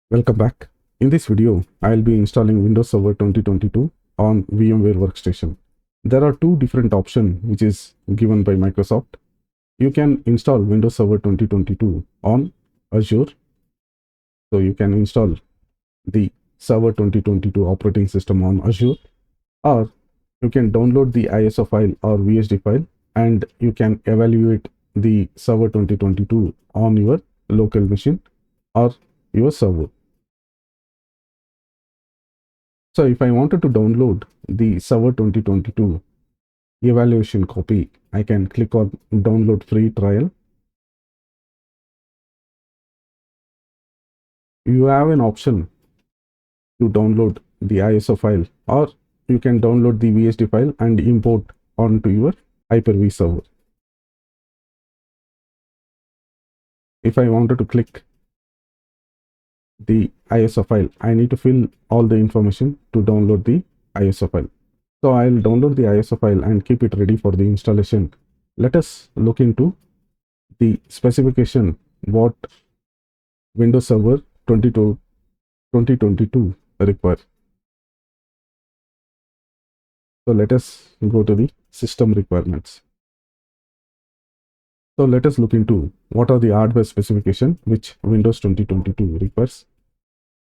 Welcome back. In this video, I'll be installing Windows Server 2022 on VMware Workstation. There are two different options which is given by Microsoft. You can install Windows Server 2022 on Azure. So you can install the Server 2022 operating system on Azure, or you can download the ISO file or VSD file and you can evaluate the Server 2022 on your local machine or your server. So if I wanted to download the Server 2022 evaluation copy, I can click on download free trial. You have an option to download the ISO file, or you can download the VSD file and import onto your Hyper-V server. If I wanted to click the ISO file, I need to fill all the information to download the ISO file. So I'll download the ISO file and keep it ready for the installation. Let us look into the specification what Windows Server 2022 require. So let us go to the system requirements. So let us look into what are the hardware specification which Windows 2022 requires.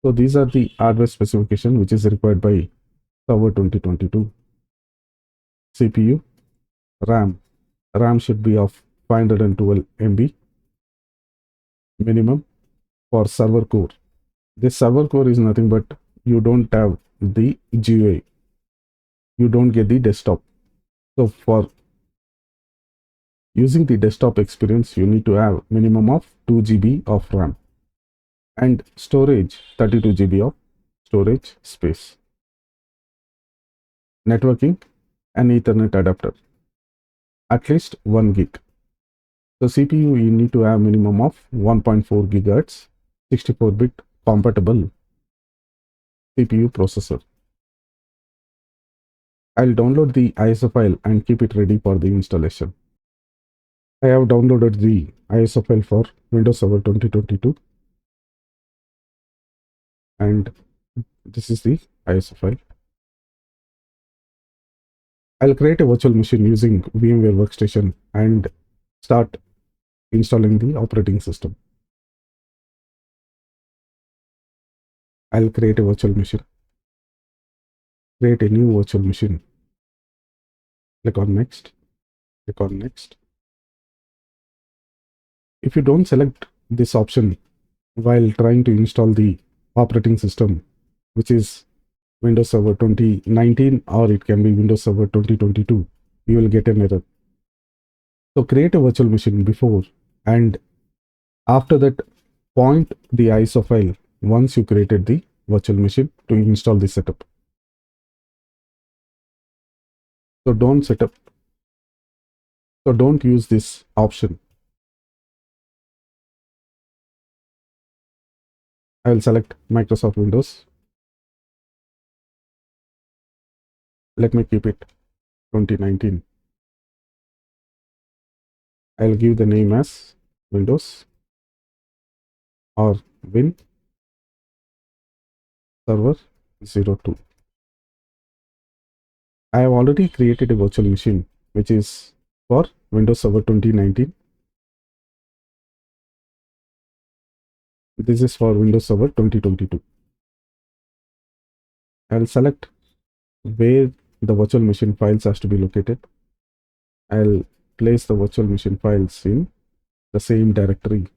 So these are the hardware specification which is required by Server 2022. CPU, RAM should be of 512 MB minimum for server core. This server core is nothing but you don't have the GUI, you don't get the desktop. So for using the desktop experience, you need to have minimum of 2 GB of RAM and storage 32 GB of storage space. Networking, an Ethernet adapter, at least 1 gig. So CPU, you need to have minimum of 1.4 GHz, 64-bit compatible CPU processor. I'll download the ISO file and keep it ready for the installation. I have downloaded the ISO file for Windows Server 2022 and this is the ISO file. I'll create a virtual machine using VMware Workstation and start installing the operating system. I'll create a virtual machine. Create a new virtual machine. Click on next. Click on next. If you don't select this option while trying to install the operating system, which is Windows Server 2019 or it can be Windows Server 2022, you will get an error. So create a virtual machine before and after that point the ISO file once you created the virtual machine to install the setup. So don't use this option. I will select Microsoft Windows. Let me keep it 2019. I'll give the name as Windows or Win Server 02. I have already created a virtual machine which is for Windows Server 2019. This is for Windows Server 2022. I'll select where the virtual machine files has to be located. I'll place the virtual machine files in the same directory.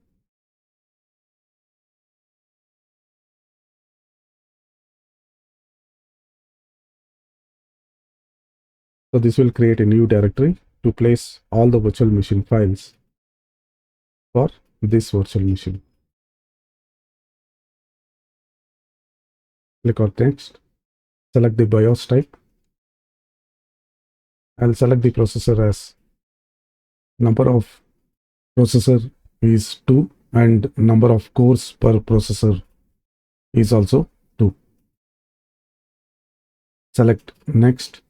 So this will create a new directory to place all the virtual machine files for this virtual machine. Click on next. Select the BIOS type. I'll select the processor as number of processor is 2 and number of cores per processor is also 2. Select next.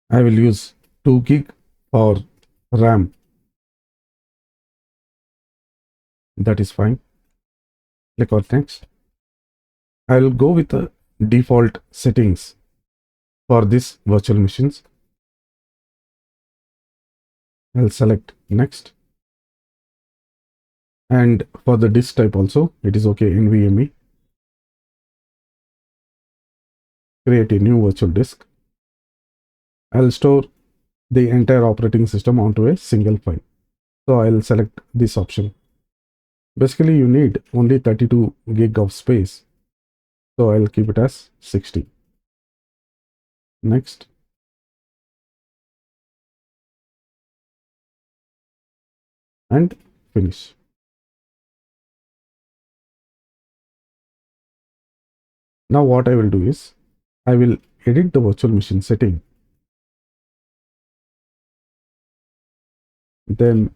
I will use 2 gig for RAM. That is fine. Click on next. I'll go with the default settings for this virtual machines. I'll select next. And for the disk type also, it is okay, NVMe. Create a new virtual disk. I'll store the entire operating system onto a single file. So I'll select this option. Basically, you need only 32 gig of space. So I'll keep it as 60. Next. And finish. Now what I will do is, I will edit the virtual machine setting. Then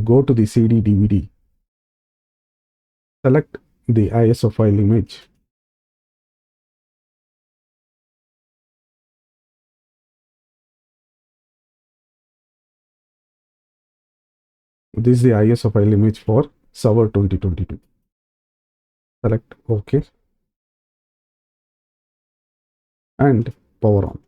go to the CD DVD. Select the ISO file image. This is the ISO file image for server 2022. Select OK and power on.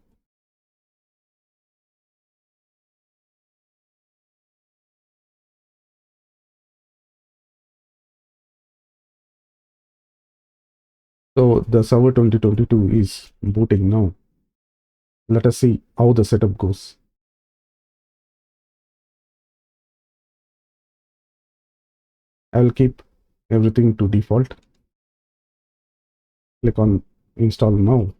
So the server 2022 is booting now. Let us see how the setup goes. I'll keep everything to default. Click on install now.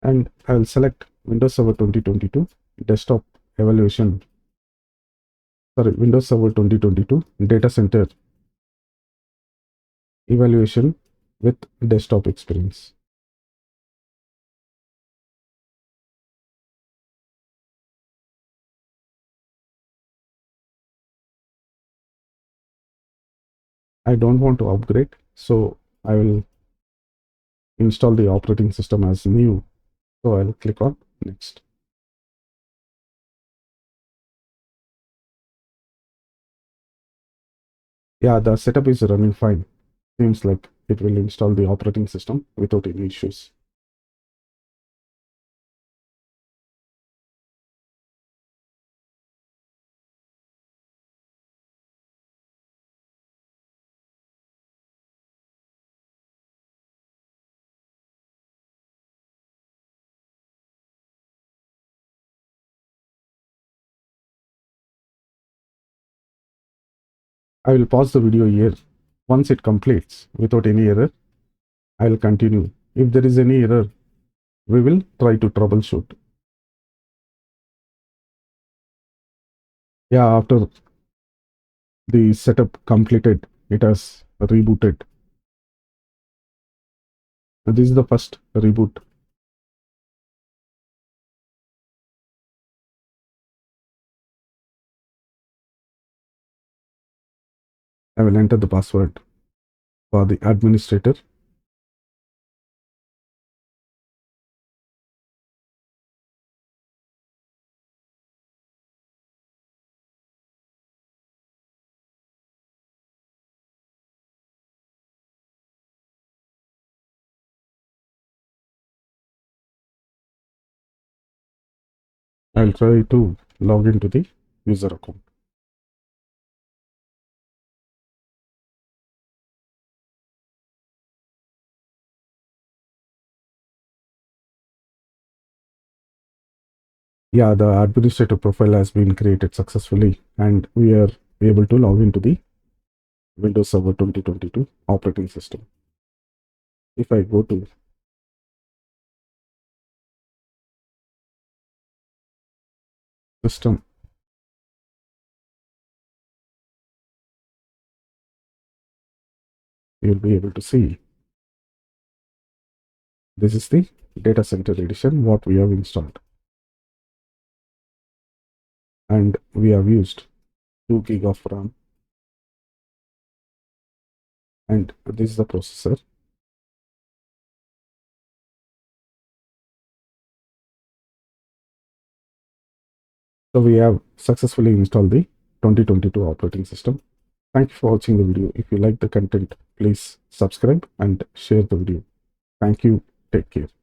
And I'll select Windows Server 2022 desktop evaluation. Windows Server 2022 data center evaluation with desktop experience. I don't want to upgrade, so I will install the operating system as new. So I'll click on next. Yeah, the setup is running fine. Seems like it will install the operating system without any issues. I will pause the video here. Once it completes without any error, I will continue. If there is any error, we will try to troubleshoot. Yeah, after the setup completed, it has rebooted. This is the first reboot. I will enter the password for the administrator. I'll try to log into the user account. Yeah, the administrator profile has been created successfully, and we are able to log into the Windows Server 2022 operating system. If I go to system, you'll be able to see this is the data center edition what we have installed, and we have used 2 gig of RAM, and this is the processor. So we have successfully installed the 2022 operating system. Thank you for watching the video. If you like the content, please subscribe and share the video. Thank you. Take care.